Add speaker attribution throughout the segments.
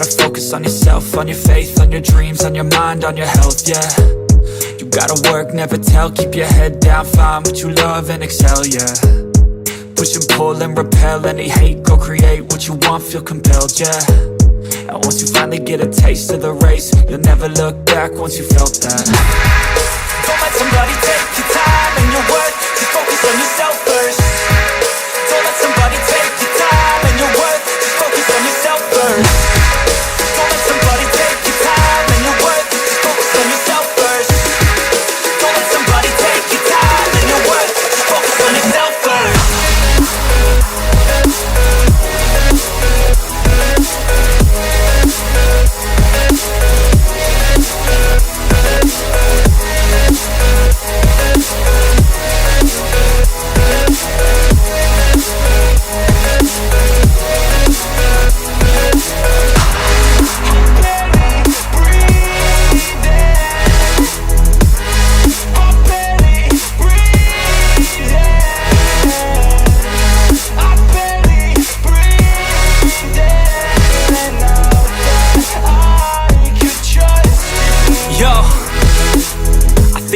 Speaker 1: gotta focus on yourself, on your faith, on your dreams, on your mind, on your health, yeah. You gotta work, never tell, keep your head down, find what you love and excel, yeah. Push and pull and repel any hate, go create what you want, feel compelled, yeah. And once you finally get a taste of the race, you'll never look back once you felt that. Don't let somebody take your time and your worth, just focus on yourself first. Don't let somebody take your time and your worth, just focus on yourself first. Don't let somebody take your time and your worth, just focus on yourself first. Don't let somebody take your time and your worth, just focus on yourself first.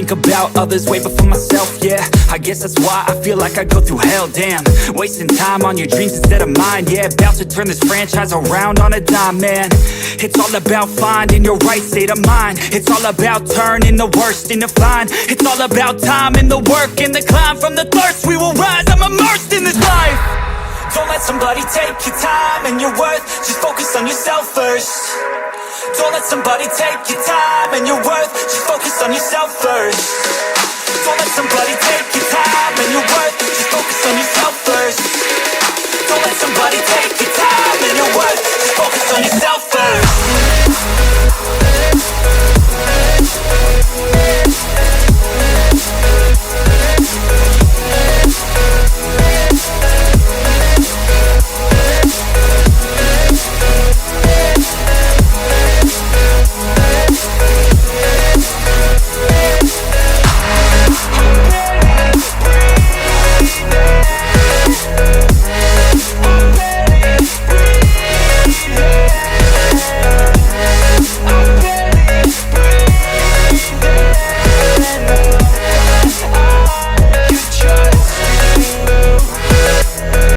Speaker 1: About others way before myself, yeah. I guess that's why I feel like I go through hell, damn. Wasting time on your dreams instead of mine, yeah. About to turn this franchise around on a dime, man. It's all about finding your right state of mind. It's all about turning the worst into fine. It's all about time and the work and the climb. From the thirst we will rise, I'm immersed in this life. Don't let somebody take your time and your worth, just focus on yourself first. Don't let somebody take your time and your worth, just focus on yourself first. Don't let somebody take your time and your worth, just focus on yourself first. Don't let somebody take